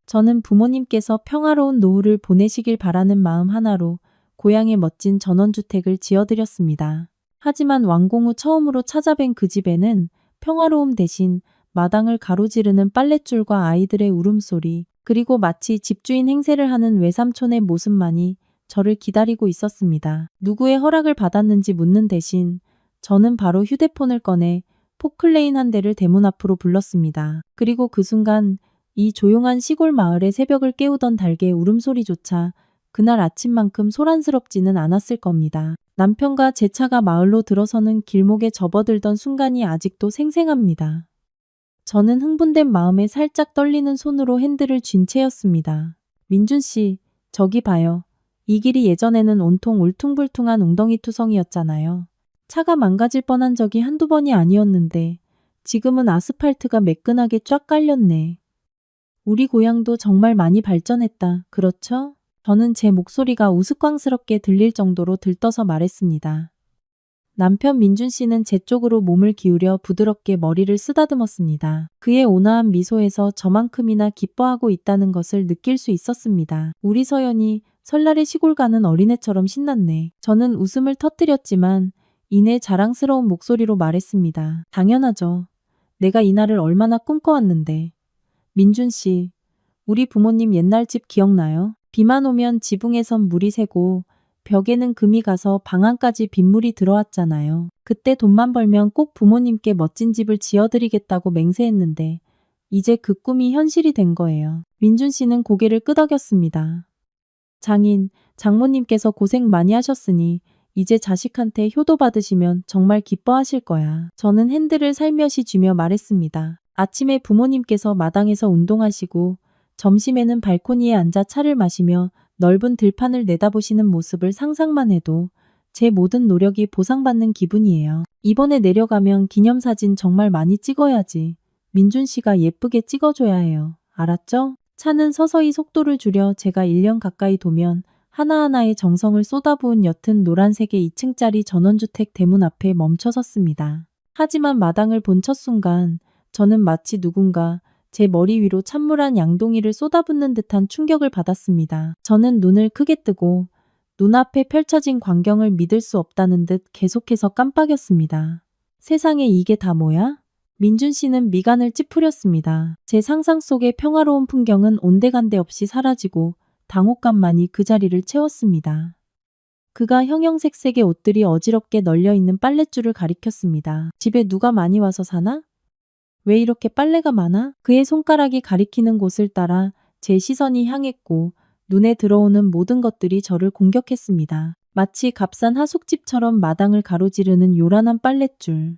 저는 부모님께서 평화로운 노후를 보내시길 바라는 마음 하나로 고향에 멋진 전원주택을 지어드렸습니다. 하지만 완공 후 처음으로 찾아뵌 그 집에는 평화로움 대신 마당을 가로지르는 빨랫줄과 아이들의 울음소리, 그리고 마치 집주인 행세를 하는 외삼촌의 모습만이 저를 기다리고 있었습니다. 누구의 허락을 받았는지 묻는 대신 저는 바로 휴대폰을 꺼내 포클레인 한 대를 대문 앞으로 불렀습니다. 그리고 그 순간 이 조용한 시골 마을의 새벽을 깨우던 닭의 울음소리조차 그날 아침만큼 소란스럽지는 않았을 겁니다. 남편과 제 차가 마을로 들어서는 길목에 접어들던 순간이 아직도 생생합니다. 저는 흥분된 마음에 살짝 떨리는 손으로 핸들을 쥔 채였습니다. 민준 씨, 저기 봐요. 이 길이 예전에는 온통 울퉁불퉁한 웅덩이 투성이었잖아요. 차가 망가질 뻔한 적이 한두 번이 아니었는데 지금은 아스팔트가 매끈하게 쫙 깔렸네. 우리 고향도 정말 많이 발전했다. 그렇죠? 저는 제 목소리가 우스꽝스럽게 들릴 정도로 들떠서 말했습니다. 남편 민준 씨는 제 쪽으로 몸을 기울여 부드럽게 머리를 쓰다듬었습니다. 그의 온화한 미소에서 저만큼이나 기뻐하고 있다는 것을 느낄 수 있었습니다. 우리 서연이 설날에 시골 가는 어린애처럼 신났네. 저는 웃음을 터뜨렸지만 이내 자랑스러운 목소리로 말했습니다. 당연하죠. 내가 이 날을 얼마나 꿈꿔왔는데. 민준 씨, 우리 부모님 옛날 집 기억나요? 비만 오면 지붕에선 물이 새고 벽에는 금이 가서 방 안까지 빗물이 들어왔잖아요. 그때 돈만 벌면 꼭 부모님께 멋진 집을 지어드리겠다고 맹세했는데 이제 그 꿈이 현실이 된 거예요. 민준 씨는 고개를 끄덕였습니다. 장모님께서 고생 많이 하셨으니 이제 자식한테 효도 받으시면 정말 기뻐하실 거야. 저는 핸들을 살며시 쥐며 말했습니다. 아침에 부모님께서 마당에서 운동하시고 점심에는 발코니에 앉아 차를 마시며 넓은 들판을 내다보시는 모습을 상상만 해도 제 모든 노력이 보상받는 기분이에요. 이번에 내려가면 기념사진 정말 많이 찍어야지. 민준 씨가 예쁘게 찍어줘야 해요. 알았죠? 차는 서서히 속도를 줄여 제가 1년 가까이 도면 하나하나의 정성을 쏟아부은 옅은 노란색의 2층짜리 전원주택 대문 앞에 멈춰섰습니다. 하지만 마당을 본 첫 순간 저는 마치 누군가 제 머리 위로 찬물 한 양동이를 쏟아붓는 듯한 충격을 받았습니다. 저는 눈을 크게 뜨고 눈앞에 펼쳐진 광경을 믿을 수 없다는 듯 계속해서 깜빡였습니다. 세상에 이게 다 뭐야? 민준 씨는 미간을 찌푸렸습니다. 제 상상 속의 평화로운 풍경은 온데간데 없이 사라지고 당혹감만이 그 자리를 채웠습니다. 그가 형형색색의 옷들이 어지럽게 널려있는 빨랫줄을 가리켰습니다. 집에 누가 많이 와서 사나? 왜 이렇게 빨래가 많아? 그의 손가락이 가리키는 곳을 따라 제 시선이 향했고 눈에 들어오는 모든 것들이 저를 공격했습니다. 마치 값싼 하숙집처럼 마당을 가로지르는 요란한 빨랫줄,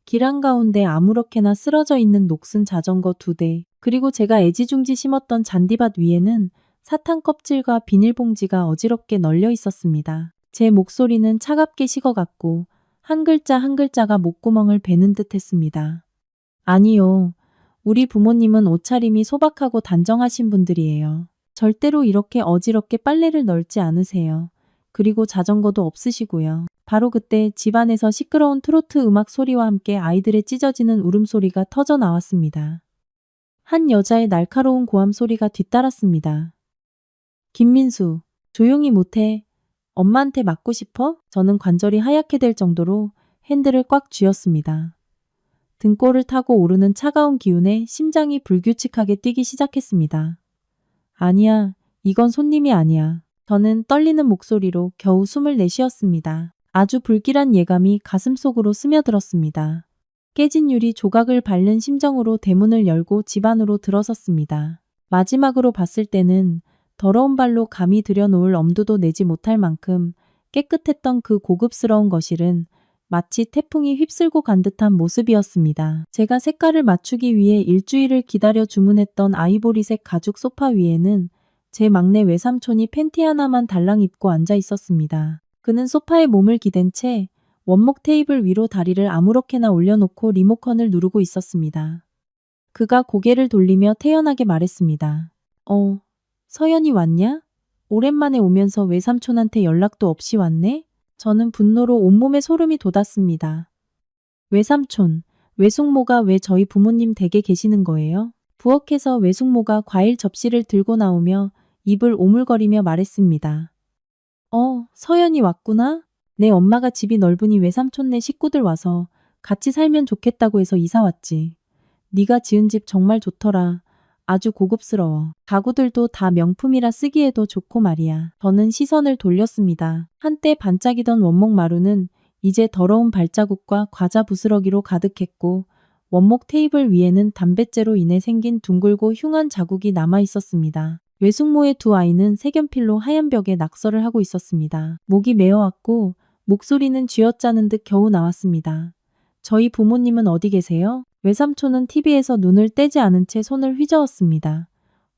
길 한가운데 아무렇게나 쓰러져 있는 녹슨 자전거 2대, 그리고 제가 애지중지 심었던 잔디밭 위에는 사탕 껍질과 비닐봉지가 어지럽게 널려 있었습니다. 제 목소리는 차갑게 식어갔고 한 글자 한 글자가 목구멍을 베는 듯 했습니다. 아니요. 우리 부모님은 옷차림이 소박하고 단정하신 분들이에요. 절대로 이렇게 어지럽게 빨래를 널지 않으세요. 그리고 자전거도 없으시고요. 바로 그때 집안에서 시끄러운 트로트 음악 소리와 함께 아이들의 찢어지는 울음소리가 터져 나왔습니다. 한 여자의 날카로운 고함 소리가 뒤따랐습니다. 김민수, 조용히 못해. 엄마한테 맞고 싶어? 저는 관절이 하얗게 될 정도로 핸들을 꽉 쥐었습니다. 등골을 타고 오르는 차가운 기운에 심장이 불규칙하게 뛰기 시작했습니다. 아니야, 이건 손님이 아니야. 저는 떨리는 목소리로 겨우 숨을 내쉬었습니다. 아주 불길한 예감이 가슴속으로 스며들었습니다. 깨진 유리 조각을 밟는 심정으로 대문을 열고 집 안으로 들어섰습니다. 마지막으로 봤을 때는 더러운 발로 감히 들여놓을 엄두도 내지 못할 만큼 깨끗했던 그 고급스러운 거실은 마치 태풍이 휩쓸고 간 듯한 모습이었습니다. 제가 색깔을 맞추기 위해 일주일을 기다려 주문했던 아이보리색 가죽 소파 위에는 제 막내 외삼촌이 팬티 하나만 달랑 입고 앉아 있었습니다. 그는 소파에 몸을 기댄 채 원목 테이블 위로 다리를 아무렇게나 올려놓고 리모컨을 누르고 있었습니다. 그가 고개를 돌리며 태연하게 말했습니다. 서연이 왔냐? 오랜만에 오면서 외삼촌한테 연락도 없이 왔네? 저는 분노로 온몸에 소름이 돋았습니다. 외삼촌, 외숙모가 왜 저희 부모님 댁에 계시는 거예요? 부엌에서 외숙모가 과일 접시를 들고 나오며 입을 오물거리며 말했습니다. 서연이 왔구나? 내 엄마가 집이 넓으니 외삼촌네 식구들 와서 같이 살면 좋겠다고 해서 이사 왔지. 네가 지은 집 정말 좋더라. 아주 고급스러워. 가구들도 다 명품이라 쓰기에도 좋고 말이야. 저는 시선을 돌렸습니다. 한때 반짝이던 원목 마루는 이제 더러운 발자국과 과자 부스러기로 가득했고 원목 테이블 위에는 담뱃재로 인해 생긴 둥글고 흉한 자국이 남아 있었습니다. 외숙모의 두 아이는 색연필로 하얀 벽에 낙서를 하고 있었습니다. 목이 메어왔고 목소리는 쥐어짜는 듯 겨우 나왔습니다. 저희 부모님은 어디 계세요? 외삼촌은 TV에서 눈을 떼지 않은 채 손을 휘저었습니다.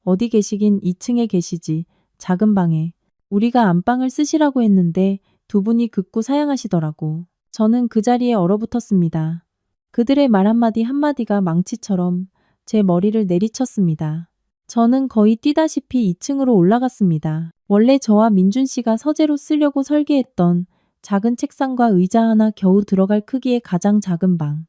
어디 계시긴 2층에 계시지. 작은 방에. 우리가 안방을 쓰시라고 했는데 두 분이 극구 사양하시더라고. 저는 그 자리에 얼어붙었습니다. 그들의 말 한마디 한마디가 망치처럼 제 머리를 내리쳤습니다. 저는 거의 뛰다시피 2층으로 올라갔습니다. 원래 저와 민준 씨가 서재로 쓰려고 설계했던 작은 책상과 의자 하나 겨우 들어갈 크기의 가장 작은 방.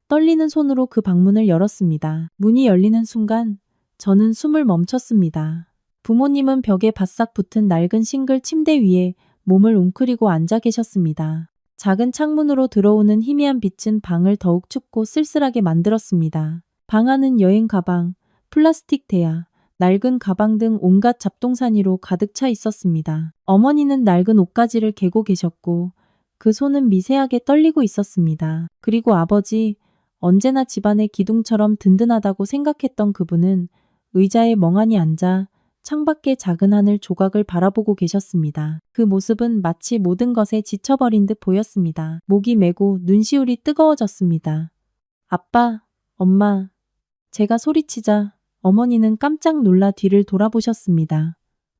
떨리는 손으로 그 방문을 열었습니다. 문이 열리는 순간 저는 숨을 멈췄습니다. 부모님은 벽에 바싹 붙은 낡은 싱글 침대 위에 몸을 웅크리고 앉아 계셨습니다. 작은 창문으로 들어오는 희미한 빛은 방을 더욱 춥고 쓸쓸하게 만들었습니다. 방 안은 여행 가방, 플라스틱 대야, 낡은 가방 등 온갖 잡동사니로 가득 차 있었습니다. 어머니는 낡은 옷가지를 개고 계셨고 그 손은 미세하게 떨리고 있었습니다. 그리고 아버지, 언제나 집안의 기둥처럼 든든하다고 생각했던 그분은 의자에 멍하니 앉아 창밖의 작은 하늘 조각을 바라보고 계셨습니다. 그 모습은 마치 모든 것에 지쳐버린 듯 보였습니다. 목이 메고 눈시울이 뜨거워졌습니다. 아빠, 엄마, 제가 소리치자 어머니는 깜짝 놀라 뒤를 돌아보셨습니다.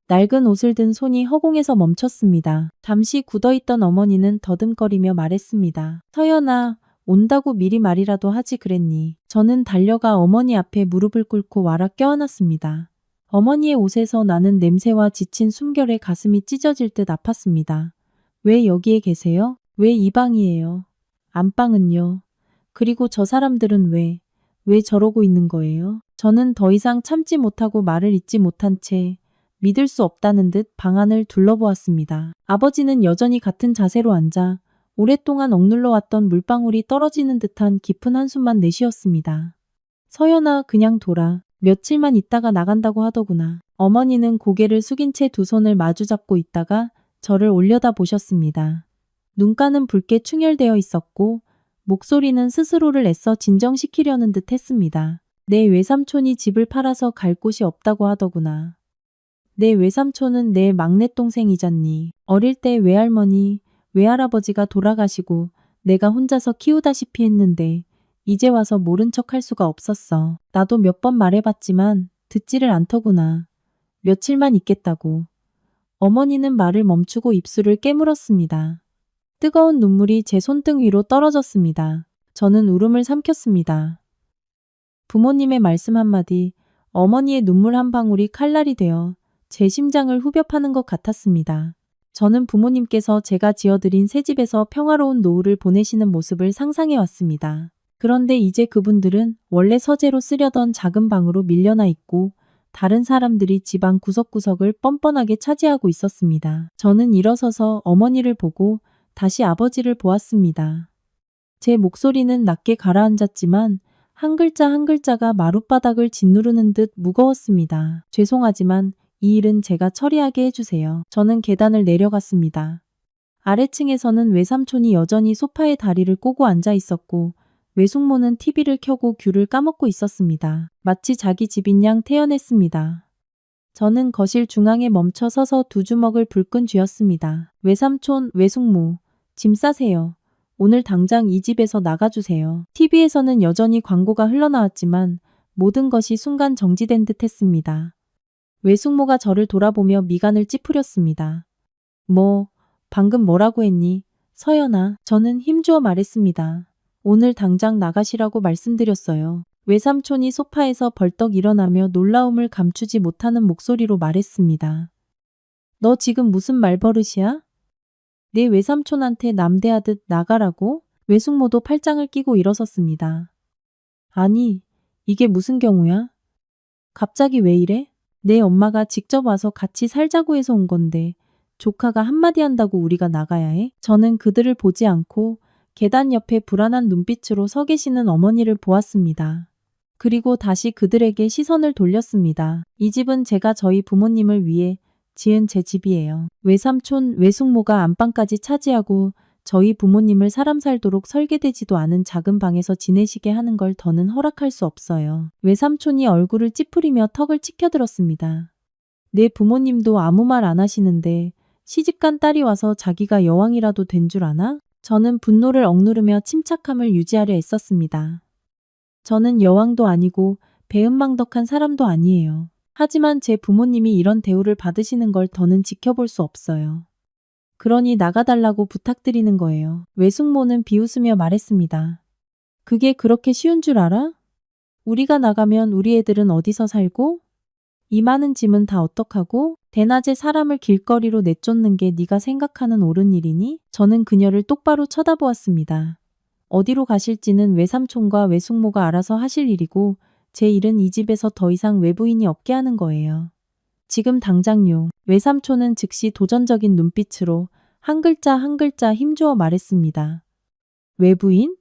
낡은 옷을 든 손이 허공에서 멈췄습니다. 잠시 굳어있던 어머니는 더듬거리며 말했습니다. 서연아, 온다고 미리 말이라도 하지 그랬니? 저는 달려가 어머니 앞에 무릎을 꿇고 와락 껴안았습니다. 어머니의 옷에서 나는 냄새와 지친 숨결에 가슴이 찢어질 듯 아팠습니다. 왜 여기에 계세요? 왜 이 방이에요? 안방은요? 그리고 저 사람들은 왜 저러고 있는 거예요? 저는 더 이상 참지 못하고 말을 잇지 못한 채 믿을 수 없다는 듯 방 안을 둘러보았습니다. 아버지는 여전히 같은 자세로 앉아 오랫동안 억눌러 왔던 물방울이 떨어지는 듯한 깊은 한숨만 내쉬었습니다. 서연아, 그냥 돌아. 며칠만 있다가 나간다고 하더구나. 어머니는 고개를 숙인 채 두 손을 마주잡고 있다가 저를 올려다 보셨습니다. 눈가는 붉게 충혈되어 있었고 목소리는 스스로를 애써 진정시키려는 듯 했습니다. 내 외삼촌이 집을 팔아서 갈 곳이 없다고 하더구나. 내 외삼촌은 내 막내동생이잖니. 어릴 때 외할머니, 외할아버지가 돌아가시고 내가 혼자서 키우다시피 했는데 이제 와서 모른 척 할 수가 없었어. 나도 몇 번 말해봤지만 듣지를 않더구나. 며칠만 있겠다고. 어머니는 말을 멈추고 입술을 깨물었습니다. 뜨거운 눈물이 제 손등 위로 떨어졌습니다. 저는 울음을 삼켰습니다. 부모님의 말씀 한마디, 어머니의 눈물 한 방울이 칼날이 되어 제 심장을 후벼 파는 것 같았습니다. 저는 부모님께서 제가 지어드린 새 집에서 평화로운 노후를 보내시는 모습을 상상해 왔습니다. 그런데 이제 그분들은 원래 서재로 쓰려던 작은 방으로 밀려나 있고 다른 사람들이 집안 구석구석을 뻔뻔하게 차지하고 있었습니다. 저는 일어서서 어머니를 보고 다시 아버지를 보았습니다. 제 목소리는 낮게 가라앉았지만 한 글자 한 글자가 마룻바닥을 짓누르는 듯 무거웠습니다. 죄송하지만 이 일은 제가 처리하게 해주세요. 저는 계단을 내려갔습니다. 아래층에서는 외삼촌이 여전히 소파에 다리를 꼬고 앉아 있었고 외숙모는 TV를 켜고 귤을 까먹고 있었습니다. 마치 자기 집인 양 태연했습니다. 저는 거실 중앙에 멈춰 서서 두 주먹을 불끈 쥐었습니다. 외삼촌, 외숙모, 짐 싸세요. 오늘 당장 이 집에서 나가주세요. TV에서는 여전히 광고가 흘러나왔지만 모든 것이 순간 정지된 듯 했습니다. 외숙모가 저를 돌아보며 미간을 찌푸렸습니다. 방금 뭐라고 했니? 서연아, 저는 힘주어 말했습니다. 오늘 당장 나가시라고 말씀드렸어요. 외삼촌이 소파에서 벌떡 일어나며 놀라움을 감추지 못하는 목소리로 말했습니다. 너 지금 무슨 말버릇이야? 내 외삼촌한테 남대하듯 나가라고? 외숙모도 팔짱을 끼고 일어섰습니다. 아니, 이게 무슨 경우야? 갑자기 왜 이래? 내 엄마가 직접 와서 같이 살자고 해서 온 건데 조카가 한마디 한다고 우리가 나가야 해? 저는 그들을 보지 않고 계단 옆에 불안한 눈빛으로 서 계시는 어머니를 보았습니다. 그리고 다시 그들에게 시선을 돌렸습니다. 이 집은 제가 저희 부모님을 위해 지은 제 집이에요. 외삼촌, 외숙모가 안방까지 차지하고 저희 부모님을 사람 살도록 설계되지도 않은 작은 방에서 지내시게 하는 걸 더는 허락할 수 없어요. 외삼촌이 얼굴을 찌푸리며 턱을 치켜들었습니다. 내 부모님도 아무 말 안 하시는데 시집간 딸이 와서 자기가 여왕이라도 된 줄 아나? 저는 분노를 억누르며 침착함을 유지하려 애썼습니다. 저는 여왕도 아니고 배은망덕한 사람도 아니에요. 하지만 제 부모님이 이런 대우를 받으시는 걸 더는 지켜볼 수 없어요. 그러니 나가달라고 부탁드리는 거예요. 외숙모는 비웃으며 말했습니다. 그게 그렇게 쉬운 줄 알아? 우리가 나가면 우리 애들은 어디서 살고? 이 많은 짐은 다 어떡하고? 대낮에 사람을 길거리로 내쫓는 게 네가 생각하는 옳은 일이니? 저는 그녀를 똑바로 쳐다보았습니다. 어디로 가실지는 외삼촌과 외숙모가 알아서 하실 일이고 제 일은 이 집에서 더 이상 외부인이 없게 하는 거예요. 지금 당장요. 외삼촌은 즉시 도전적인 눈빛으로 한 글자 한 글자 힘주어 말했습니다. 외부인?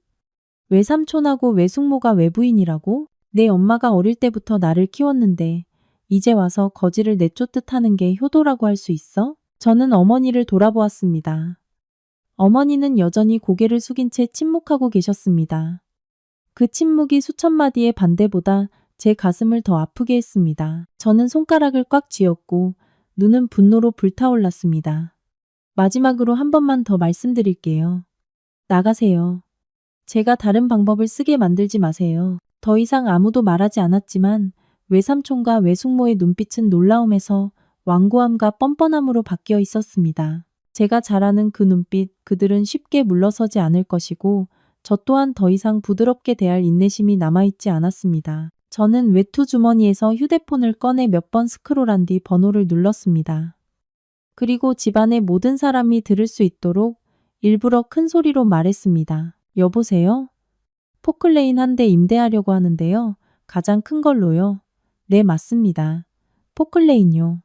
외삼촌하고 외숙모가 외부인이라고? 내 엄마가 어릴 때부터 나를 키웠는데 이제 와서 거지를 내쫓듯 하는 게 효도라고 할 수 있어? 저는 어머니를 돌아보았습니다. 어머니는 여전히 고개를 숙인 채 침묵하고 계셨습니다. 그 침묵이 수천 마디의 반대보다 제 가슴을 더 아프게 했습니다. 저는 손가락을 꽉 쥐었고 눈은 분노로 불타올랐습니다. 마지막으로 한 번만 더 말씀드릴게요. 나가세요. 제가 다른 방법을 쓰게 만들지 마세요. 더 이상 아무도 말하지 않았지만 외삼촌과 외숙모의 눈빛은 놀라움에서 완고함과 뻔뻔함으로 바뀌어 있었습니다. 제가 잘 아는 그 눈빛, 그들은 쉽게 물러서지 않을 것이고 저 또한 더 이상 부드럽게 대할 인내심이 남아있지 않았습니다. 저는 외투 주머니에서 휴대폰을 꺼내 몇 번 스크롤한 뒤 번호를 눌렀습니다. 그리고 집안의 모든 사람이 들을 수 있도록 일부러 큰 소리로 말했습니다. 여보세요? 포클레인 한 대 임대하려고 하는데요. 가장 큰 걸로요. 네, 맞습니다. 포클레인요.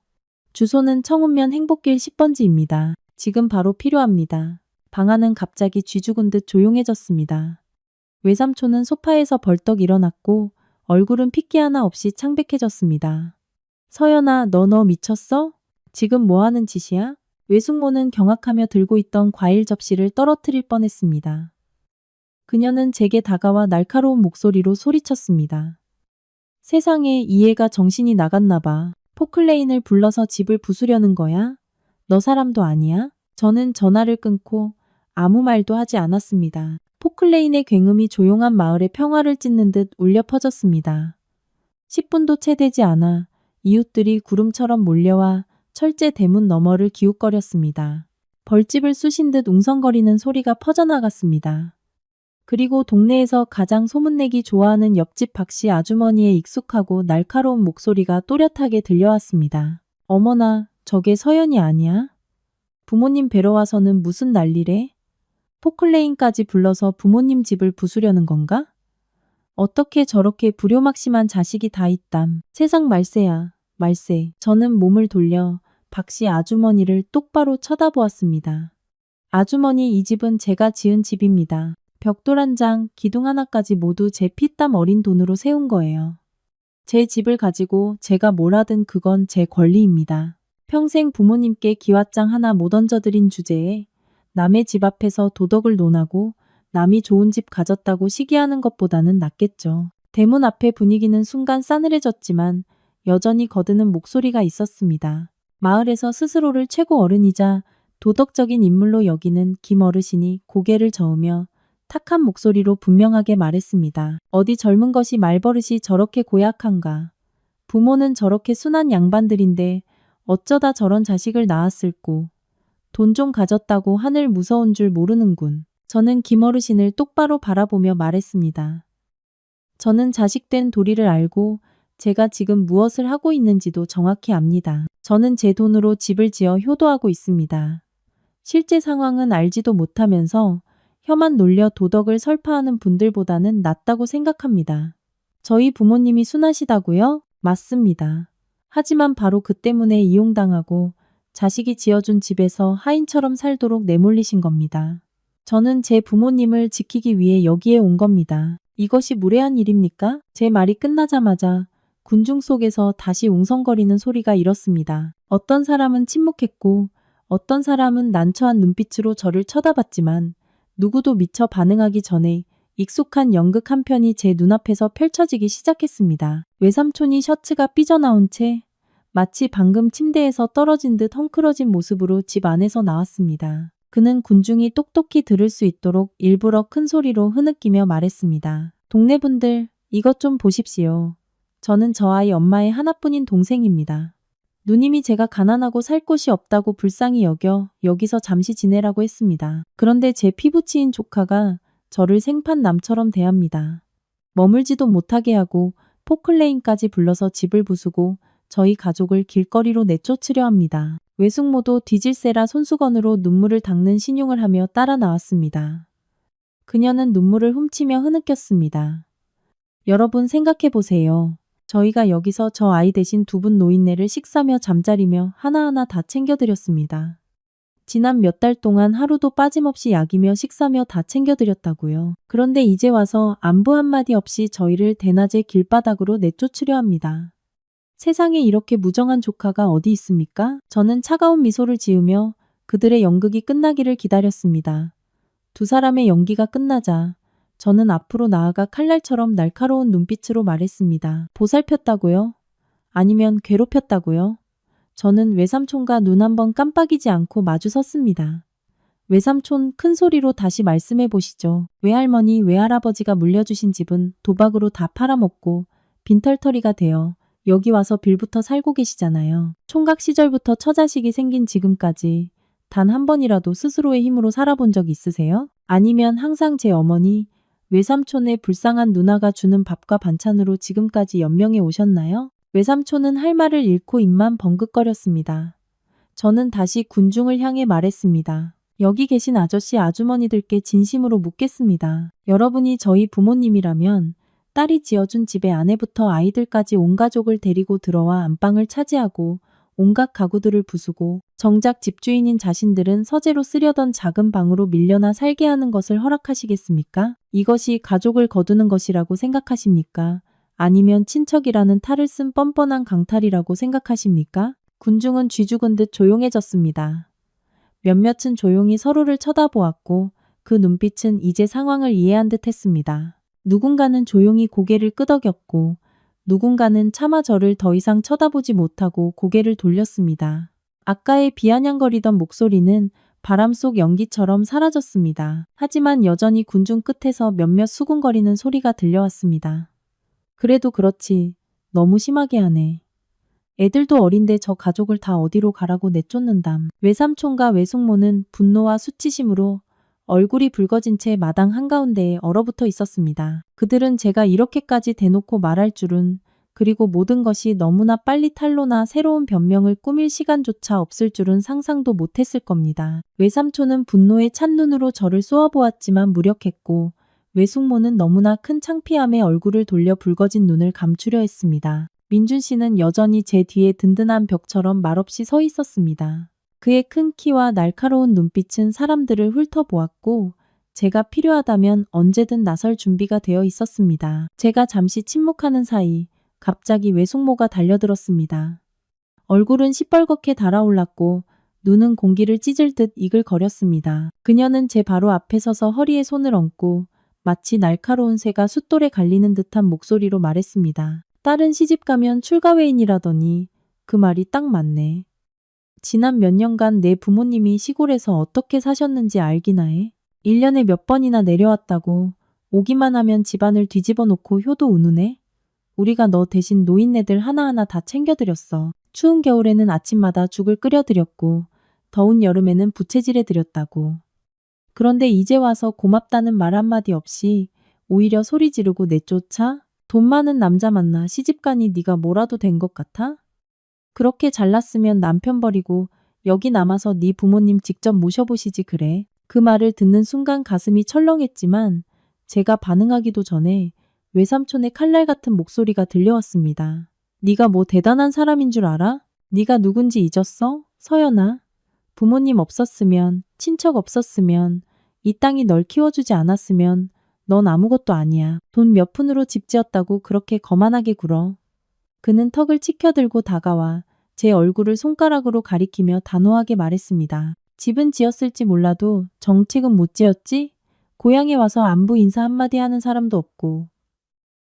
주소는 청운면 행복길 10번지입니다. 지금 바로 필요합니다. 방 안은 갑자기 쥐죽은 듯 조용해졌습니다. 외삼촌은 소파에서 벌떡 일어났고 얼굴은 핏기 하나 없이 창백해졌습니다. 서연아, 너 미쳤어? 지금 뭐 하는 짓이야? 외숙모는 경악하며 들고 있던 과일 접시를 떨어뜨릴 뻔했습니다. 그녀는 제게 다가와 날카로운 목소리로 소리쳤습니다. 세상에, 이 애가 정신이 나갔나 봐. 포클레인을 불러서 집을 부수려는 거야? 너 사람도 아니야? 저는 전화를 끊고 아무 말도 하지 않았습니다. 포클레인의 굉음이 조용한 마을의 평화를 찢는 듯 울려 퍼졌습니다. 10분도 채 되지 않아 이웃들이 구름처럼 몰려와 철제 대문 너머를 기웃거렸습니다. 벌집을 쑤신 듯 웅성거리는 소리가 퍼져나갔습니다. 그리고 동네에서 가장 소문내기 좋아하는 옆집 박씨 아주머니의 익숙하고 날카로운 목소리가 또렷하게 들려왔습니다. 어머나, 저게 서연이 아니야? 부모님 뵈러 와서는 무슨 난리래? 포클레인까지 불러서 부모님 집을 부수려는 건가? 어떻게 저렇게 불효막심한 자식이 다 있담. 세상 말세야, 말세. 저는 몸을 돌려 박씨 아주머니를 똑바로 쳐다보았습니다. 아주머니, 이 집은 제가 지은 집입니다. 벽돌 한 장, 기둥 하나까지 모두 제 피땀 어린 돈으로 세운 거예요. 제 집을 가지고 제가 뭘 하든 그건 제 권리입니다. 평생 부모님께 기와장 하나 못 얹어드린 주제에 남의 집 앞에서 도덕을 논하고 남이 좋은 집 가졌다고 시기하는 것보다는 낫겠죠. 대문 앞의 분위기는 순간 싸늘해졌지만 여전히 거드는 목소리가 있었습니다. 마을에서 스스로를 최고 어른이자 도덕적인 인물로 여기는 김 어르신이 고개를 저으며 탁한 목소리로 분명하게 말했습니다. 어디 젊은 것이 말버릇이 저렇게 고약한가. 부모는 저렇게 순한 양반들인데 어쩌다 저런 자식을 낳았을꼬. 돈 좀 가졌다고 하늘 무서운 줄 모르는군. 저는 김 어르신을 똑바로 바라보며 말했습니다. 저는 자식된 도리를 알고 제가 지금 무엇을 하고 있는지도 정확히 압니다. 저는 제 돈으로 집을 지어 효도하고 있습니다. 실제 상황은 알지도 못하면서 혀만 놀려 도덕을 설파하는 분들보다는 낫다고 생각합니다. 저희 부모님이 순하시다고요? 맞습니다. 하지만 바로 그 때문에 이용당하고 자식이 지어준 집에서 하인처럼 살도록 내몰리신 겁니다. 저는 제 부모님을 지키기 위해 여기에 온 겁니다. 이것이 무례한 일입니까? 제 말이 끝나자마자 군중 속에서 다시 웅성거리는 소리가 일었습니다. 어떤 사람은 침묵했고 어떤 사람은 난처한 눈빛으로 저를 쳐다봤지만 누구도 미처 반응하기 전에 익숙한 연극 한 편이 제 눈앞에서 펼쳐지기 시작했습니다. 외삼촌이 셔츠가 삐져나온 채 마치 방금 침대에서 떨어진 듯 헝클어진 모습으로 집 안에서 나왔습니다. 그는 군중이 똑똑히 들을 수 있도록 일부러 큰 소리로 흐느끼며 말했습니다. 동네 분들, 이것 좀 보십시오. 저는 저 아이 엄마의 하나뿐인 동생입니다. 누님이 제가 가난하고 살 곳이 없다고 불쌍히 여겨 여기서 잠시 지내라고 했습니다. 그런데 제 피부치인 조카가 저를 생판남처럼 대합니다. 머물지도 못하게 하고 포클레인까지 불러서 집을 부수고 저희 가족을 길거리로 내쫓으려 합니다. 외숙모도 뒤질세라 손수건으로 눈물을 닦는 신용을 하며 따라 나왔습니다. 그녀는 눈물을 훔치며 흐느꼈습니다. 여러분 생각해 보세요. 저희가 여기서 저 아이 대신 두 분 노인네를 식사며 잠자리며 하나하나 다 챙겨드렸습니다. 지난 몇 달 동안 하루도 빠짐없이 약이며 식사며 다 챙겨드렸다고요. 그런데 이제 와서 안부 한마디 없이 저희를 대낮에 길바닥으로 내쫓으려 합니다. 세상에 이렇게 무정한 조카가 어디 있습니까? 저는 차가운 미소를 지으며 그들의 연극이 끝나기를 기다렸습니다. 두 사람의 연기가 끝나자 저는 앞으로 나아가 칼날처럼 날카로운 눈빛으로 말했습니다. 보살폈다고요? 아니면 괴롭혔다고요? 저는 외삼촌과 눈 한번 깜빡이지 않고 마주 섰습니다. 외삼촌 큰 소리로 다시 말씀해 보시죠. 외할머니, 외할아버지가 물려주신 집은 도박으로 다 팔아먹고 빈털터리가 되어 여기 와서 빌부터 살고 계시잖아요. 총각 시절부터 처자식이 생긴 지금까지 단 한 번이라도 스스로의 힘으로 살아본 적 있으세요? 아니면 항상 제 어머니, 외삼촌의 불쌍한 누나가 주는 밥과 반찬으로 지금까지 연명해 오셨나요? 외삼촌은 할 말을 잃고 입만 벙긋거렸습니다. 저는 다시 군중을 향해 말했습니다. 여기 계신 아저씨 아주머니들께 진심으로 묻겠습니다. 여러분이 저희 부모님이라면 딸이 지어준 집에 아내부터 아이들까지 온 가족을 데리고 들어와 안방을 차지하고 온갖 가구들을 부수고 정작 집주인인 자신들은 서재로 쓰려던 작은 방으로 밀려나 살게 하는 것을 허락하시겠습니까? 이것이 가족을 거두는 것이라고 생각하십니까? 아니면 친척이라는 탈을 쓴 뻔뻔한 강탈이라고 생각하십니까? 군중은 쥐죽은 듯 조용해졌습니다. 몇몇은 조용히 서로를 쳐다보았고 그 눈빛은 이제 상황을 이해한 듯 했습니다. 누군가는 조용히 고개를 끄덕였고 누군가는 차마 저를 더 이상 쳐다보지 못하고 고개를 돌렸습니다. 아까의 비아냥거리던 목소리는 바람 속 연기처럼 사라졌습니다. 하지만 여전히 군중 끝에서 몇몇 수군거리는 소리가 들려왔습니다. 그래도 그렇지. 너무 심하게 하네. 애들도 어린데 저 가족을 다 어디로 가라고 내쫓는담. 외삼촌과 외숙모는 분노와 수치심으로 얼굴이 붉어진 채 마당 한가운데에 얼어붙어 있었습니다. 그들은 제가 이렇게까지 대놓고 말할 줄은, 그리고 모든 것이 너무나 빨리 탄로나 새로운 변명을 꾸밀 시간조차 없을 줄은 상상도 못했을 겁니다. 외삼촌은 분노에 찬 눈으로 저를 쏘아보았지만 무력했고 외숙모는 너무나 큰 창피함에 얼굴을 돌려 붉어진 눈을 감추려 했습니다. 민준 씨는 여전히 제 뒤에 든든한 벽처럼 말없이 서 있었습니다. 그의 큰 키와 날카로운 눈빛은 사람들을 훑어보았고 제가 필요하다면 언제든 나설 준비가 되어 있었습니다. 제가 잠시 침묵하는 사이 갑자기 외숙모가 달려들었습니다. 얼굴은 시뻘겋게 달아올랐고 눈은 공기를 찢을 듯 이글거렸습니다. 그녀는 제 바로 앞에 서서 허리에 손을 얹고 마치 날카로운 새가 숫돌에 갈리는 듯한 목소리로 말했습니다. 딸은 시집가면 출가회인이라더니 그 말이 딱 맞네. 지난 몇 년간 내 부모님이 시골에서 어떻게 사셨는지 알기나 해. 1년에 몇 번이나 내려왔다고. 오기만 하면 집안을 뒤집어 놓고 효도 우누네. 우리가 너 대신 노인네들 하나하나 다 챙겨드렸어. 추운 겨울에는 아침마다 죽을 끓여드렸고 더운 여름에는 부채질해드렸다고. 그런데 이제 와서 고맙다는 말 한마디 없이 오히려 소리 지르고 내쫓아? 돈 많은 남자 만나 시집가니 네가 뭐라도 된 것 같아? 그렇게 잘났으면 남편 버리고 여기 남아서 네 부모님 직접 모셔보시지 그래. 그 말을 듣는 순간 가슴이 철렁했지만 제가 반응하기도 전에 외삼촌의 칼날 같은 목소리가 들려왔습니다. 네가 뭐 대단한 사람인 줄 알아? 네가 누군지 잊었어? 서연아. 부모님 없었으면, 친척 없었으면, 이 땅이 널 키워주지 않았으면 넌 아무것도 아니야. 돈 몇 푼으로 집 지었다고 그렇게 거만하게 굴어. 그는 턱을 치켜들고 다가와 제 얼굴을 손가락으로 가리키며 단호하게 말했습니다. 집은 지었을지 몰라도 정책은 못 지었지? 고향에 와서 안부 인사 한마디 하는 사람도 없고.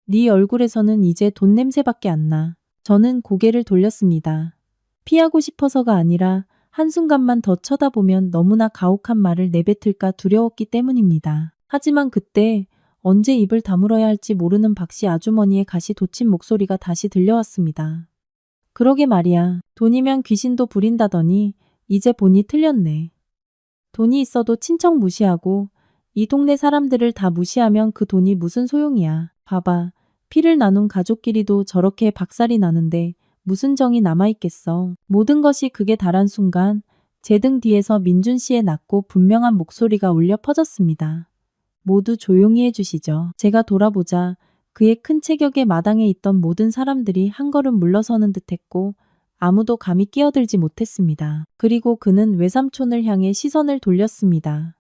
네 얼굴에서는 이제 돈 냄새밖에 안 나. 저는 고개를 돌렸습니다. 피하고 싶어서가 아니라 한순간만 더 쳐다보면 너무나 가혹한 말을 내뱉을까 두려웠기 때문입니다. 하지만 그때 언제 입을 다물어야 할지 모르는 박씨 아주머니의 가시 돋친 목소리가 다시 들려왔습니다. 그러게 말이야. 돈이면 귀신도 부린다더니 이제 보니 틀렸네. 돈이 있어도 친척 무시하고 이 동네 사람들을 다 무시하면 그 돈이 무슨 소용이야. 봐봐. 피를 나눈 가족끼리도 저렇게 박살이 나는데 무슨 정이 남아있겠어. 모든 것이 극에 달한 순간 제 등 뒤에서 민준 씨의 낮고 분명한 목소리가 울려 퍼졌습니다. 모두 조용히 해주시죠. 제가 돌아보자 그의 큰 체격의 마당에 있던 모든 사람들이 한 걸음 물러서는 듯했고 아무도 감히 끼어들지 못했습니다. 그리고 그는 외삼촌을 향해 시선을 돌렸습니다.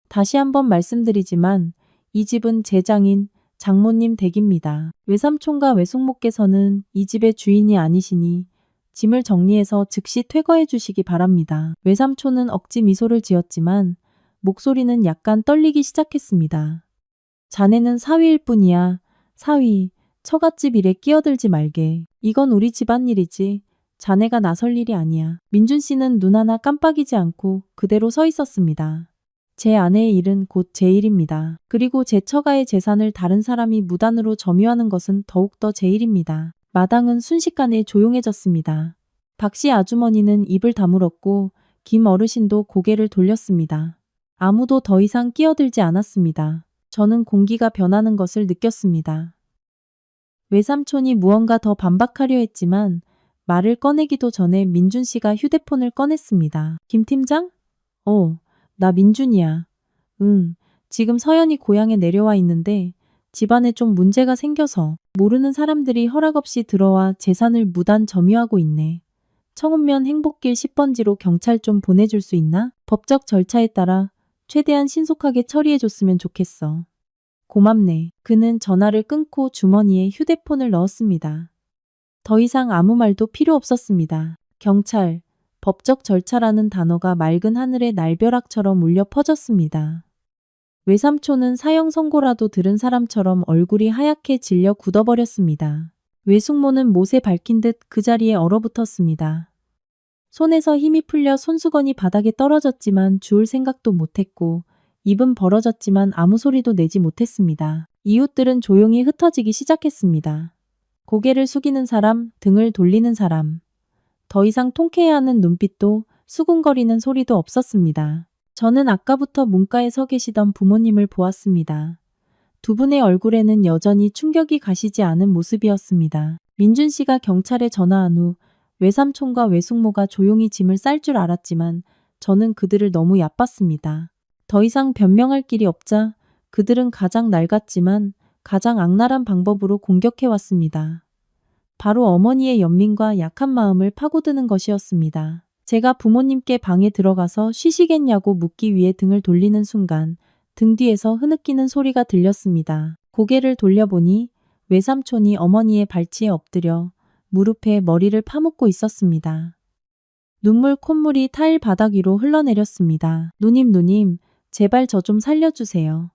다시 한번 말씀드리지만 이 집은 제 장인 장모님 댁입니다. 외삼촌과 외숙모께서는 이 집의 주인이 아니시니 짐을 정리해서 즉시 퇴거해 주시기 바랍니다. 외삼촌은 억지 미소를 지었지만 목소리는 약간 떨리기 시작했습니다. 자네는 사위일 뿐이야. 사위, 처갓집 일에 끼어들지 말게. 이건 우리 집안일이지. 자네가 나설 일이 아니야. 민준 씨는 눈 하나 깜빡이지 않고 그대로 서 있었습니다. 제 아내의 일은 곧 제 일입니다. 그리고 제 처가의 재산을 다른 사람이 무단으로 점유하는 것은 더욱더 제 일입니다. 마당은 순식간에 조용해졌습니다. 박씨 아주머니는 입을 다물었고 김 어르신도 고개를 돌렸습니다. 아무도 더 이상 끼어들지 않았습니다. 저는 공기가 변하는 것을 느꼈습니다. 외삼촌이 무언가 더 반박하려 했지만 말을 꺼내기도 전에 민준 씨가 휴대폰을 꺼냈습니다. 김 팀장? 나 민준이야. 지금 서연이 고향에 내려와 있는데 집안에 좀 문제가 생겨서 모르는 사람들이 허락 없이 들어와 재산을 무단 점유하고 있네. 청운면 행복길 10번지로 경찰 좀 보내줄 수 있나? 법적 절차에 따라 최대한 신속하게 처리해줬으면 좋겠어. 고맙네. 그는 전화를 끊고 주머니에 휴대폰을 넣었습니다. 더 이상 아무 말도 필요 없었습니다. 경찰, 법적 절차라는 단어가 맑은 하늘의 날벼락처럼 울려 퍼졌습니다. 외삼촌은 사형 선고라도 들은 사람처럼 얼굴이 하얗게 질려 굳어버렸습니다. 외숙모는 못에 박힌 듯 그 자리에 얼어붙었습니다. 손에서 힘이 풀려 손수건이 바닥에 떨어졌지만 주울 생각도 못했고 입은 벌어졌지만 아무 소리도 내지 못했습니다. 이웃들은 조용히 흩어지기 시작했습니다. 고개를 숙이는 사람, 등을 돌리는 사람. 더 이상 통쾌해 하는 눈빛도 수군거리는 소리도 없었습니다. 저는 아까부터 문가에 서 계시던 부모님을 보았습니다. 두 분의 얼굴에는 여전히 충격이 가시지 않은 모습이었습니다. 민준 씨가 경찰에 전화한 후 외삼촌과 외숙모가 조용히 짐을 쌀 줄 알았지만 저는 그들을 너무 얕봤습니다. 더 이상 변명할 길이 없자 그들은 가장 낡았지만 가장 악랄한 방법으로 공격해왔습니다. 바로 어머니의 연민과 약한 마음을 파고드는 것이었습니다. 제가 부모님께 방에 들어가서 쉬시겠냐고 묻기 위해 등을 돌리는 순간 등 뒤에서 흐느끼는 소리가 들렸습니다. 고개를 돌려보니 외삼촌이 어머니의 발치에 엎드려 무릎에 머리를 파묻고 있었습니다. 눈물 콧물이 타일 바닥 위로 흘러내렸습니다. 누님, 제발 저 좀 살려주세요.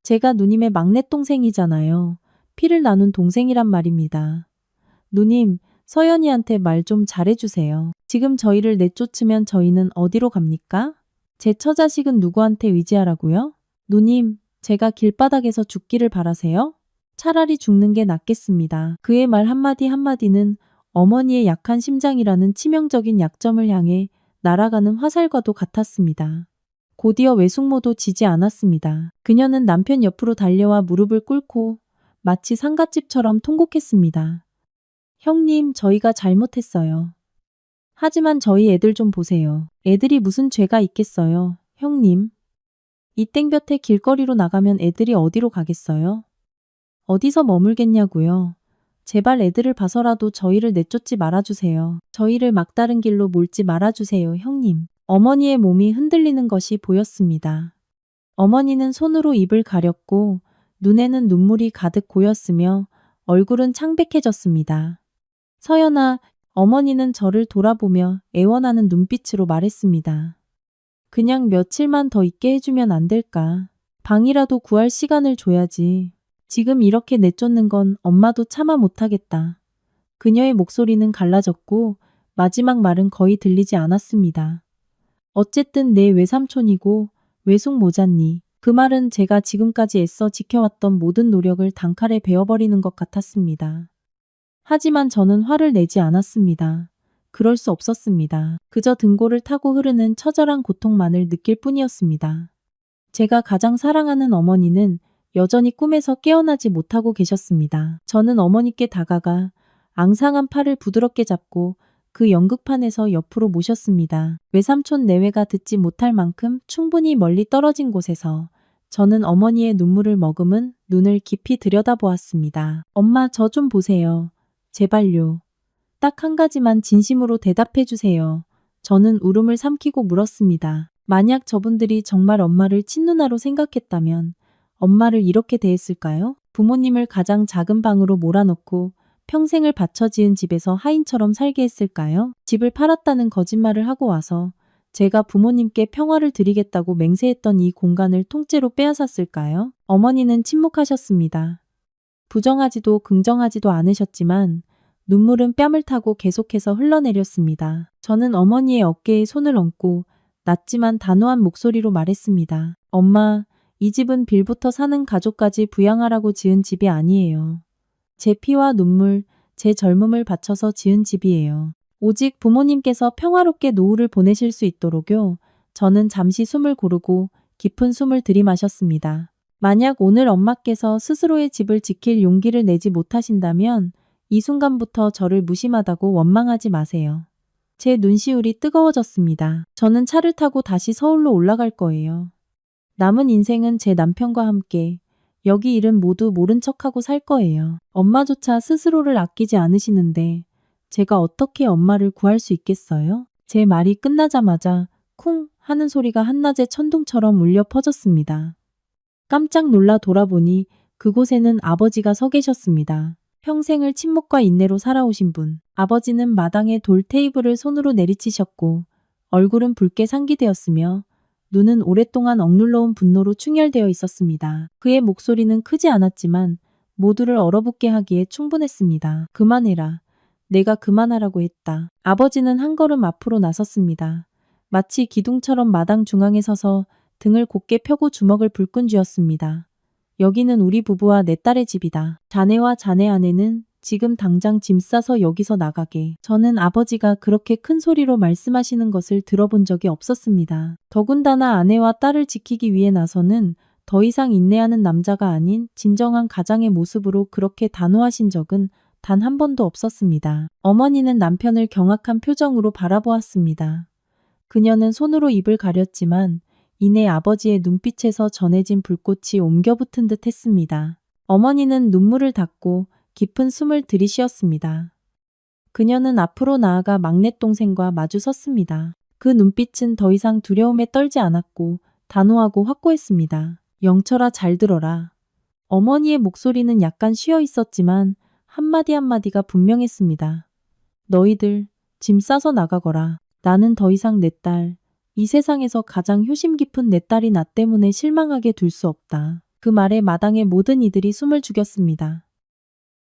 제가 누님의 막내 동생이잖아요. 피를 나눈 동생이란 말입니다. 누님, 서연이한테 말 좀 잘해주세요. 지금 저희를 내쫓으면 저희는 어디로 갑니까? 제 처자식은 누구한테 의지하라고요? 누님, 제가 길바닥에서 죽기를 바라세요? 차라리 죽는 게 낫겠습니다. 그의 말 한마디 한마디는 어머니의 약한 심장이라는 치명적인 약점을 향해 날아가는 화살과도 같았습니다. 곧이어 외숙모도 지지 않았습니다. 그녀는 남편 옆으로 달려와 무릎을 꿇고 마치 상갓집처럼 통곡했습니다. 형님, 저희가 잘못했어요. 하지만 저희 애들 좀 보세요. 애들이 무슨 죄가 있겠어요, 형님. 이 땡볕에 길거리로 나가면 애들이 어디로 가겠어요? 어디서 머물겠냐고요. 제발 애들을 봐서라도 저희를 내쫓지 말아주세요. 저희를 막다른 길로 몰지 말아주세요, 형님. 어머니의 몸이 흔들리는 것이 보였습니다. 어머니는 손으로 입을 가렸고 눈에는 눈물이 가득 고였으며 얼굴은 창백해졌습니다. 서연아, 어머니는 저를 돌아보며 애원하는 눈빛으로 말했습니다. 그냥 며칠만 더 있게 해주면 안 될까? 방이라도 구할 시간을 줘야지. 지금 이렇게 내쫓는 건 엄마도 참아 못하겠다. 그녀의 목소리는 갈라졌고 마지막 말은 거의 들리지 않았습니다. 어쨌든 내 외삼촌이고 외숙 모자니. 그 말은 제가 지금까지 애써 지켜왔던 모든 노력을 단칼에 베어버리는 것 같았습니다. 하지만 저는 화를 내지 않았습니다. 그럴 수 없었습니다. 그저 등골을 타고 흐르는 처절한 고통만을 느낄 뿐이었습니다. 제가 가장 사랑하는 어머니는 여전히 꿈에서 깨어나지 못하고 계셨습니다. 저는 어머니께 다가가 앙상한 팔을 부드럽게 잡고 그 연극판에서 옆으로 모셨습니다. 외삼촌 내외가 듣지 못할 만큼 충분히 멀리 떨어진 곳에서 저는 어머니의 눈물을 머금은 눈을 깊이 들여다보았습니다. 엄마, 저 좀 보세요. 제발요. 딱 한 가지만 진심으로 대답해 주세요. 저는 울음을 삼키고 물었습니다. 만약 저분들이 정말 엄마를 친누나로 생각했다면 엄마를 이렇게 대했을까요? 부모님을 가장 작은 방으로 몰아넣고 평생을 바쳐 지은 집에서 하인처럼 살게 했을까요? 집을 팔았다는 거짓말을 하고 와서 제가 부모님께 평화를 드리겠다고 맹세했던 이 공간을 통째로 빼앗았을까요? 어머니는 침묵하셨습니다. 부정하지도 긍정하지도 않으셨지만 눈물은 뺨을 타고 계속해서 흘러내렸습니다. 저는 어머니의 어깨에 손을 얹고 낮지만 단호한 목소리로 말했습니다. 엄마, 이 집은 빌부터 사는 가족까지 부양하라고 지은 집이 아니에요. 제 피와 눈물, 제 젊음을 바쳐서 지은 집이에요. 오직 부모님께서 평화롭게 노후를 보내실 수 있도록요. 저는 잠시 숨을 고르고 깊은 숨을 들이마셨습니다. 만약 오늘 엄마께서 스스로의 집을 지킬 용기를 내지 못하신다면 이 순간부터 저를 무심하다고 원망하지 마세요. 제 눈시울이 뜨거워졌습니다. 저는 차를 타고 다시 서울로 올라갈 거예요. 남은 인생은 제 남편과 함께 여기 일은 모두 모른 척하고 살 거예요. 엄마조차 스스로를 아끼지 않으시는데 제가 어떻게 엄마를 구할 수 있겠어요? 제 말이 끝나자마자 쿵 하는 소리가 한낮의 천둥처럼 울려 퍼졌습니다. 깜짝 놀라 돌아보니 그곳에는 아버지가 서 계셨습니다. 평생을 침묵과 인내로 살아오신 분. 아버지는 마당에 돌 테이블을 손으로 내리치셨고 얼굴은 붉게 상기되었으며 눈은 오랫동안 억눌러온 분노로 충혈되어 있었습니다. 그의 목소리는 크지 않았지만 모두를 얼어붙게 하기에 충분했습니다. 그만해라. 내가 그만하라고 했다. 아버지는 한 걸음 앞으로 나섰습니다. 마치 기둥처럼 마당 중앙에 서서 등을 곧게 펴고 주먹을 불끈 쥐었습니다. 여기는 우리 부부와 내 딸의 집이다. 자네와 자네 아내는 지금 당장 짐 싸서 여기서 나가게. 저는 아버지가 그렇게 큰 소리로 말씀하시는 것을 들어본 적이 없었습니다. 더군다나 아내와 딸을 지키기 위해 나서는 더 이상 인내하는 남자가 아닌 진정한 가장의 모습으로 그렇게 단호하신 적은 단 한 번도 없었습니다. 어머니는 남편을 경악한 표정으로 바라보았습니다. 그녀는 손으로 입을 가렸지만 이내 아버지의 눈빛에서 전해진 불꽃이 옮겨붙은 듯 했습니다. 어머니는 눈물을 닦고 깊은 숨을 들이쉬었습니다. 그녀는 앞으로 나아가 막내 동생과 마주 섰습니다. 그 눈빛은 더 이상 두려움에 떨지 않았고 단호하고 확고했습니다. 영철아, 잘 들어라. 어머니의 목소리는 약간 쉬어 있었지만 한마디 한마디가 분명했습니다. 너희들 짐 싸서 나가거라. 나는 더 이상 내 딸, 이 세상에서 가장 효심 깊은 내 딸이 나 때문에 실망하게 둘 수 없다. 그 말에 마당의 모든 이들이 숨을 죽였습니다.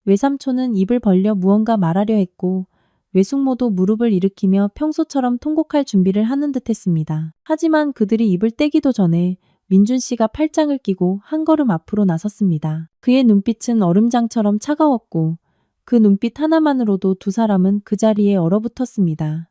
외삼촌은 입을 벌려 무언가 말하려 했고 외숙모도 무릎을 일으키며 평소처럼 통곡할 준비를 하는 듯 했습니다. 하지만 그들이 입을 떼기도 전에 민준 씨가 팔짱을 끼고 한 걸음 앞으로 나섰습니다. 그의 눈빛은 얼음장처럼 차가웠고 그 눈빛 하나만으로도 두 사람은 그 자리에 얼어붙었습니다.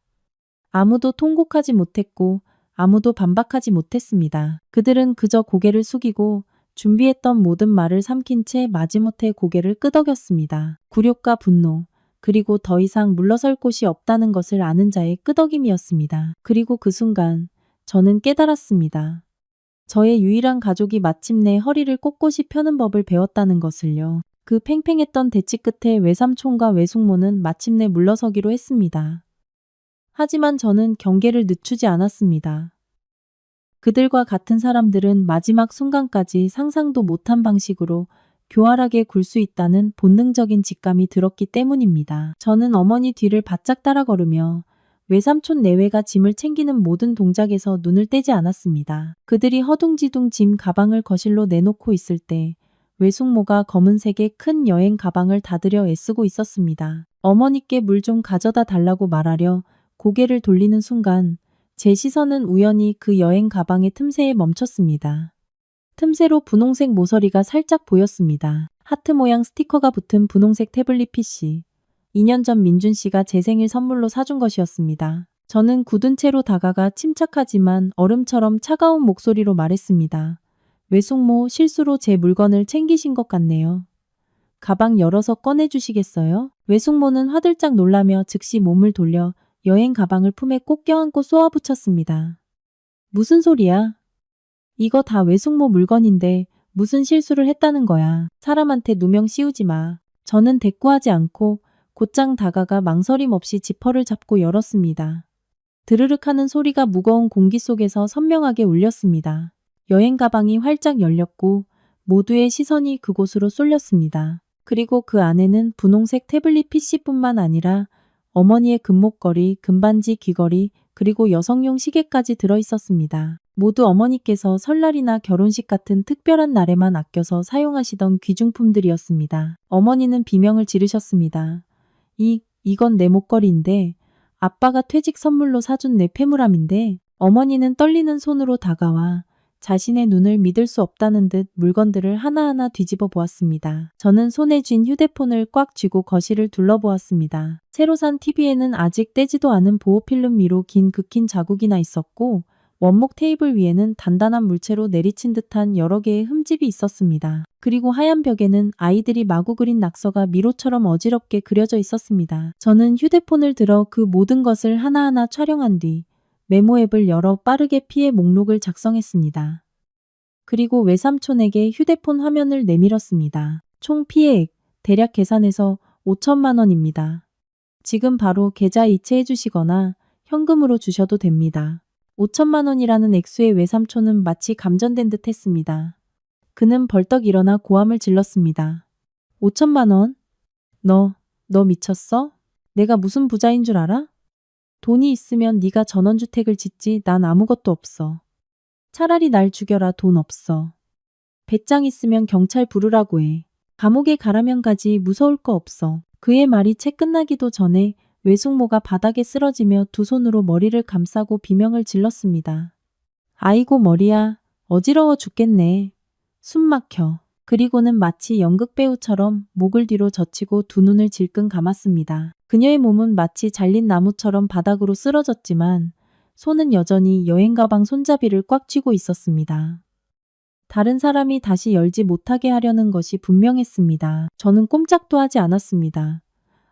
아무도 통곡하지 못했고 아무도 반박하지 못했습니다. 그들은 그저 고개를 숙이고 준비했던 모든 말을 삼킨 채 마지못해 고개를 끄덕였습니다. 굴욕과 분노, 그리고 더 이상 물러설 곳이 없다는 것을 아는 자의 끄덕임이었습니다. 그리고 그 순간 저는 깨달았습니다. 저의 유일한 가족이 마침내 허리를 꼿꼿이 펴는 법을 배웠다는 것을요. 그 팽팽했던 대치 끝에 외삼촌과 외숙모는 마침내 물러서기로 했습니다. 하지만 저는 경계를 늦추지 않았습니다. 그들과 같은 사람들은 마지막 순간까지 상상도 못한 방식으로 교활하게 굴 수 있다는 본능적인 직감이 들었기 때문입니다. 저는 어머니 뒤를 바짝 따라 걸으며 외삼촌 내외가 짐을 챙기는 모든 동작에서 눈을 떼지 않았습니다. 그들이 허둥지둥 짐 가방을 거실로 내놓고 있을 때 외숙모가 검은색의 큰 여행 가방을 닫으려 애쓰고 있었습니다. 어머니께 물 좀 가져다 달라고 말하려 고개를 돌리는 순간 제 시선은 우연히 그 여행 가방의 틈새에 멈췄습니다. 틈새로 분홍색 모서리가 살짝 보였습니다. 하트 모양 스티커가 붙은 분홍색 태블릿 PC. 2년 전 민준 씨가 제 생일 선물로 사준 것이었습니다. 저는 굳은 채로 다가가 침착하지만 얼음처럼 차가운 목소리로 말했습니다. 외숙모, 실수로 제 물건을 챙기신 것 같네요. 가방 열어서 꺼내주시겠어요? 외숙모는 화들짝 놀라며 즉시 몸을 돌려 여행 가방을 품에 꼭 껴안고 쏘아붙였습니다. 무슨 소리야? 이거 다 외숙모 물건인데 무슨 실수를 했다는 거야. 사람한테 누명 씌우지 마. 저는 대꾸하지 않고 곧장 다가가 망설임 없이 지퍼를 잡고 열었습니다. 드르륵 하는 소리가 무거운 공기 속에서 선명하게 울렸습니다. 여행 가방이 활짝 열렸고 모두의 시선이 그곳으로 쏠렸습니다. 그리고 그 안에는 분홍색 태블릿 PC뿐만 아니라 어머니의 금목걸이, 금반지, 귀걸이, 그리고 여성용 시계까지 들어있었습니다. 모두 어머니께서 설날이나 결혼식 같은 특별한 날에만 아껴서 사용하시던 귀중품들이었습니다. 어머니는 비명을 지르셨습니다. 이건 내 목걸이인데 아빠가 퇴직 선물로 사준 내 폐물함인데. 어머니는 떨리는 손으로 다가와 자신의 눈을 믿을 수 없다는 듯 물건들을 하나하나 뒤집어 보았습니다. 저는 손에 쥔 휴대폰을 꽉 쥐고 거실을 둘러보았습니다. 새로 산 TV에는 아직 떼지도 않은 보호필름 위로 긴 자국이 나 있었고 원목 테이블 위에는 단단한 물체로 내리친 듯한 여러 개의 흠집이 있었습니다. 그리고 하얀 벽에는 아이들이 마구 그린 낙서가 미로처럼 어지럽게 그려져 있었습니다. 저는 휴대폰을 들어 그 모든 것을 하나하나 촬영한 뒤 메모 앱을 열어 빠르게 피해 목록을 작성했습니다. 그리고 외삼촌에게 휴대폰 화면을 내밀었습니다. 총 피해액 대략 계산해서 5천만 원입니다. 지금 바로 계좌 이체해 주시거나 현금으로 주셔도 됩니다. 5천만 원이라는 액수의 외삼촌은 마치 감전된 듯 했습니다. 그는 벌떡 일어나 고함을 질렀습니다. 5천만 원? 너 미쳤어? 내가 무슨 부자인 줄 알아? 돈이 있으면 네가 전원주택을 짓지. 난 아무것도 없어. 차라리 날 죽여라. 돈 없어. 배짱 있으면 경찰 부르라고 해. 감옥에 가라면 가지. 무서울 거 없어. 그의 말이 채 끝나기도 전에 외숙모가 바닥에 쓰러지며 두 손으로 머리를 감싸고 비명을 질렀습니다. 아이고 머리야. 어지러워 죽겠네. 숨 막혀. 그리고는 마치 연극배우처럼 목을 뒤로 젖히고 두 눈을 질끈 감았습니다. 그녀의 몸은 마치 잘린 나무처럼 바닥으로 쓰러졌지만 손은 여전히 여행 가방 손잡이를 꽉 쥐고 있었습니다. 다른 사람이 다시 열지 못하게 하려는 것이 분명했습니다. 저는 꼼짝도 하지 않았습니다.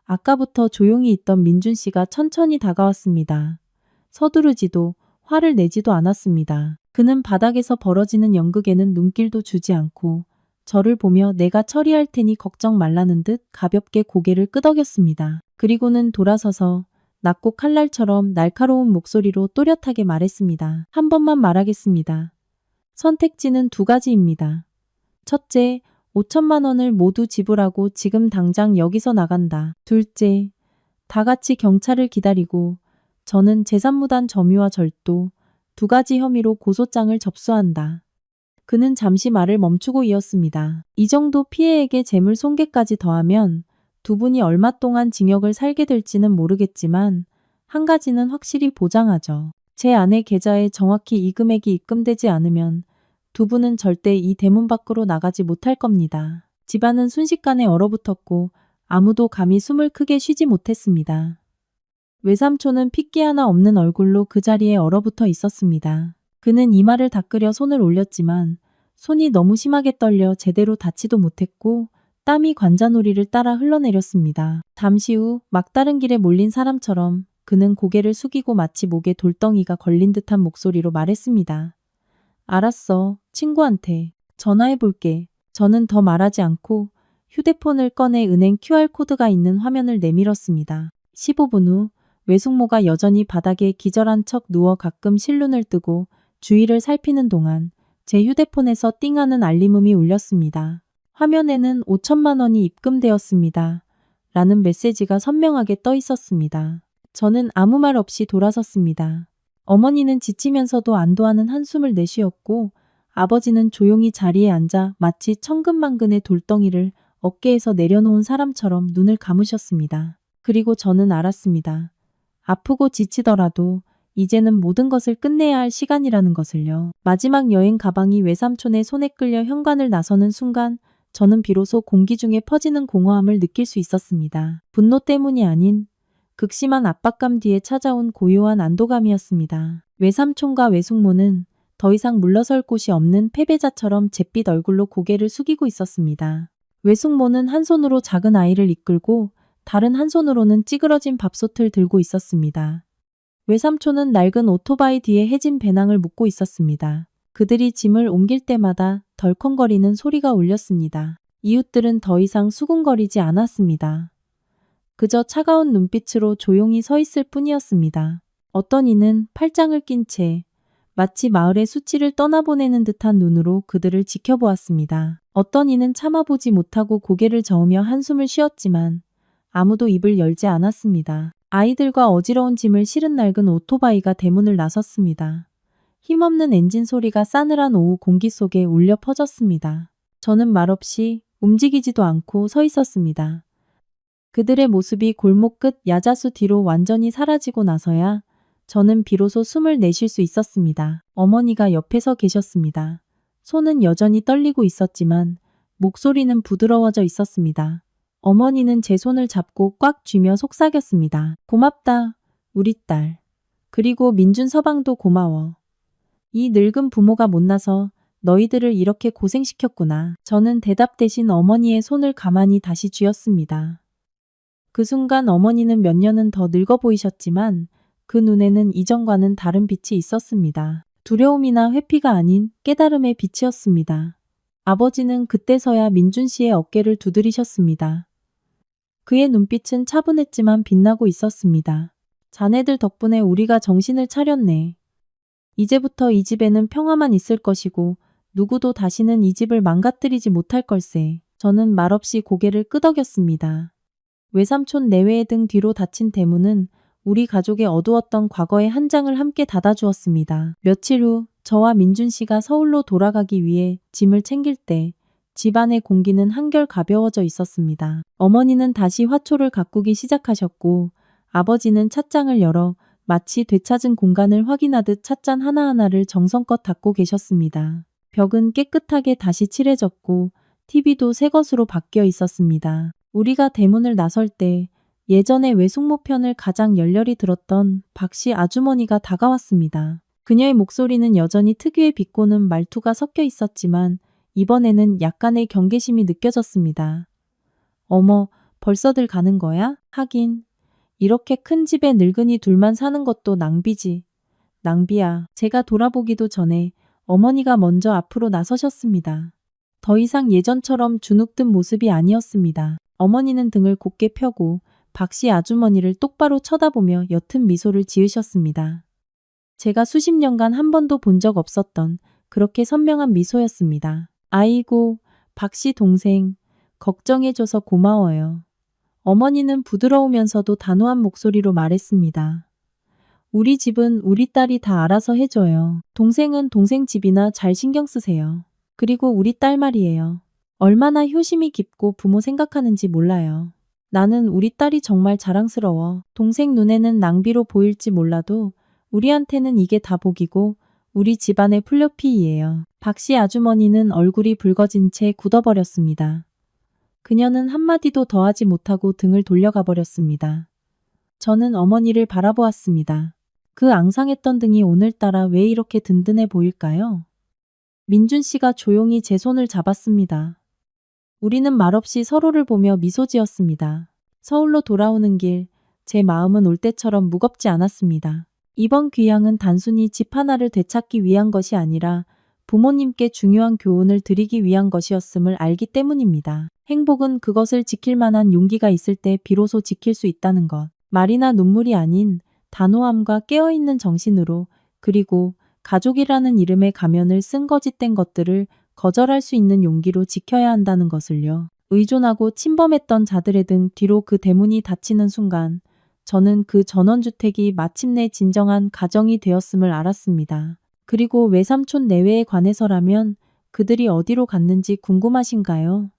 아까부터 조용히 있던 민준 씨가 천천히 다가왔습니다. 서두르지도 화를 내지도 않았습니다. 그는 바닥에서 벌어지는 연극에는 눈길도 주지 않고 저를 보며 내가 처리할 테니 걱정 말라는 듯 가볍게 고개를 끄덕였습니다. 그리고는 돌아서서 낮고 칼날처럼 날카로운 목소리로 또렷하게 말했습니다. 한 번만 말하겠습니다. 선택지는 두 가지입니다. 첫째, 5천만 원을 모두 지불하고 지금 당장 여기서 나간다. 둘째, 다 같이 경찰을 기다리고 저는 재산무단 점유와 절도, 두 가지 혐의로 고소장을 접수한다. 그는 잠시 말을 멈추고 이었습니다. 이 정도 피해액에 재물 손괴까지 더하면 두 분이 얼마 동안 징역을 살게 될지는 모르겠지만 한 가지는 확실히 보장하죠. 제 아내 계좌에 정확히 이 금액이 입금되지 않으면 두 분은 절대 이 대문 밖으로 나가지 못할 겁니다. 집안은 순식간에 얼어붙었고 아무도 감히 숨을 크게 쉬지 못했습니다. 외삼촌은 핏기 하나 없는 얼굴로 그 자리에 얼어붙어 있었습니다. 그는 이마를 닦으려 손을 올렸지만 손이 너무 심하게 떨려 제대로 닿지도 못했고 땀이 관자놀이를 따라 흘러내렸습니다. 잠시 후 막다른 길에 몰린 사람처럼 그는 고개를 숙이고 마치 목에 돌덩이가 걸린 듯한 목소리로 말했습니다. 알았어. 친구한테 전화해볼게. 저는 더 말하지 않고 휴대폰을 꺼내 은행 QR코드가 있는 화면을 내밀었습니다. 15분 후 외숙모가 여전히 바닥에 기절한 척 누워 가끔 실눈을 뜨고 주위를 살피는 동안 제 휴대폰에서 띵하는 알림음이 울렸습니다. 화면에는 5천만 원이 입금되었습니다. 라는 메시지가 선명하게 떠 있었습니다. 저는 아무 말 없이 돌아섰습니다. 어머니는 지치면서도 안도하는 한숨을 내쉬었고 아버지는 조용히 자리에 앉아 마치 천근만근의 돌덩이를 어깨에서 내려놓은 사람처럼 눈을 감으셨습니다. 그리고 저는 알았습니다. 아프고 지치더라도 이제는 모든 것을 끝내야 할 시간이라는 것을요. 마지막 여행 가방이 외삼촌의 손에 끌려 현관을 나서는 순간 저는 비로소 공기 중에 퍼지는 공허함을 느낄 수 있었습니다. 분노 때문이 아닌 극심한 압박감 뒤에 찾아온 고요한 안도감이었습니다. 외삼촌과 외숙모는 더 이상 물러설 곳이 없는 패배자처럼 잿빛 얼굴로 고개를 숙이고 있었습니다. 외숙모는 한 손으로 작은 아이를 이끌고 다른 한 손으로는 찌그러진 밥솥을 들고 있었습니다. 외삼촌은 낡은 오토바이 뒤에 해진 배낭을 묶고 있었습니다. 그들이 짐을 옮길 때마다 덜컹거리는 소리가 울렸습니다. 이웃들은 더 이상 수군거리지 않았습니다. 그저 차가운 눈빛으로 조용히 서 있을 뿐이었습니다. 어떤 이는 팔짱을 낀 채 마치 마을의 수치를 떠나보내는 듯한 눈으로 그들을 지켜보았습니다. 어떤 이는 참아보지 못하고 고개를 저으며 한숨을 쉬었지만 아무도 입을 열지 않았습니다. 아이들과 어지러운 짐을 실은 낡은 오토바이가 대문을 나섰습니다. 힘없는 엔진 소리가 싸늘한 오후 공기 속에 울려 퍼졌습니다. 저는 말없이 움직이지도 않고 서 있었습니다. 그들의 모습이 골목 끝 야자수 뒤로 완전히 사라지고 나서야 저는 비로소 숨을 내쉴 수 있었습니다. 어머니가 옆에 서 계셨습니다. 손은 여전히 떨리고 있었지만 목소리는 부드러워져 있었습니다. 어머니는 제 손을 잡고 꽉 쥐며 속삭였습니다. 고맙다, 우리 딸. 그리고 민준 서방도 고마워. 이 늙은 부모가 못나서 너희들을 이렇게 고생시켰구나. 저는 대답 대신 어머니의 손을 가만히 다시 쥐었습니다. 그 순간 어머니는 몇 년은 더 늙어 보이셨지만 그 눈에는 이전과는 다른 빛이 있었습니다. 두려움이나 회피가 아닌 깨달음의 빛이었습니다. 아버지는 그때서야 민준 씨의 어깨를 두드리셨습니다. 그의 눈빛은 차분했지만 빛나고 있었습니다. 자네들 덕분에 우리가 정신을 차렸네. 이제부터 이 집에는 평화만 있을 것이고 누구도 다시는 이 집을 망가뜨리지 못할 걸세. 저는 말없이 고개를 끄덕였습니다. 외삼촌 내외의 등 뒤로 닫힌 대문은 우리 가족의 어두웠던 과거의 한 장을 함께 닫아주었습니다. 며칠 후 저와 민준 씨가 서울로 돌아가기 위해 짐을 챙길 때 집안의 공기는 한결 가벼워져 있었습니다. 어머니는 다시 화초를 가꾸기 시작하셨고 아버지는 찻장을 열어 마치 되찾은 공간을 확인하듯 찻잔 하나하나를 정성껏 닦고 계셨습니다. 벽은 깨끗하게 다시 칠해졌고 TV도 새 것으로 바뀌어 있었습니다. 우리가 대문을 나설 때 예전에 외숙모 편을 가장 열렬히 들었던 박씨 아주머니가 다가왔습니다. 그녀의 목소리는 여전히 특유의 비꼬는 말투가 섞여 있었지만 이번에는 약간의 경계심이 느껴졌습니다. 어머, 벌써들 가는 거야? 하긴 이렇게 큰 집에 늙은이 둘만 사는 것도 낭비지. 낭비야. 제가 돌아보기도 전에 어머니가 먼저 앞으로 나서셨습니다. 더 이상 예전처럼 주눅든 모습이 아니었습니다. 어머니는 등을 곧게 펴고 박씨 아주머니를 똑바로 쳐다보며 옅은 미소를 지으셨습니다. 제가 수십 년간 한 번도 본 적 없었던 그렇게 선명한 미소였습니다. 아이고, 박씨 동생, 걱정해줘서 고마워요. 어머니는 부드러우면서도 단호한 목소리로 말했습니다. 우리 집은 우리 딸이 다 알아서 해줘요. 동생은 동생 집이나 잘 신경 쓰세요. 그리고 우리 딸 말이에요. 얼마나 효심이 깊고 부모 생각하는지 몰라요. 나는 우리 딸이 정말 자랑스러워. 동생 눈에는 낭비로 보일지 몰라도 우리한테는 이게 다 복이고 우리 집안의 플로피이예요. 박씨 아주머니는 얼굴이 붉어진 채 굳어버렸습니다. 그녀는 한마디도 더 하지 못하고 등을 돌려가 버렸습니다. 저는 어머니를 바라보았습니다. 그 앙상했던 등이 오늘따라 왜 이렇게 든든해 보일까요? 민준 씨가 조용히 제 손을 잡았습니다. 우리는 말없이 서로를 보며 미소 지었습니다. 서울로 돌아오는 길, 제 마음은 올 때처럼 무겁지 않았습니다. 이번 귀향은 단순히 집 하나를 되찾기 위한 것이 아니라 부모님께 중요한 교훈을 드리기 위한 것이었음을 알기 때문입니다. 행복은 그것을 지킬 만한 용기가 있을 때 비로소 지킬 수 있다는 것. 말이나 눈물이 아닌 단호함과 깨어있는 정신으로, 그리고 가족이라는 이름의 가면을 쓴 거짓된 것들을 거절할 수 있는 용기로 지켜야 한다는 것을요. 의존하고 침범했던 자들의 등 뒤로 그 대문이 닫히는 순간 저는 그 전원주택이 마침내 진정한 가정이 되었음을 알았습니다. 그리고 외삼촌 내외에 관해서라면 그들이 어디로 갔는지 궁금하신가요?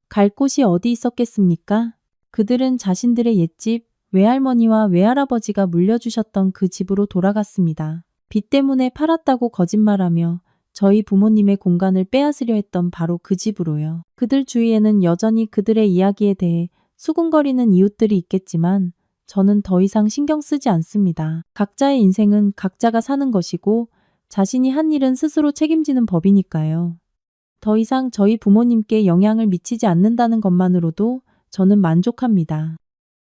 갈 곳이 어디 있었겠습니까? 그들은 자신들의 옛집, 외할머니와 외할아버지가 물려주셨던 그 집으로 돌아갔습니다. 빚 때문에 팔았다고 거짓말하며 저희 부모님의 공간을 빼앗으려 했던 바로 그 집으로요. 그들 주위에는 여전히 그들의 이야기에 대해 수군거리는 이웃들이 있겠지만 저는 더 이상 신경 쓰지 않습니다. 각자의 인생은 각자가 사는 것이고 자신이 한 일은 스스로 책임지는 법이니까요. 더 이상 저희 부모님께 영향을 미치지 않는다는 것만으로도 저는 만족합니다.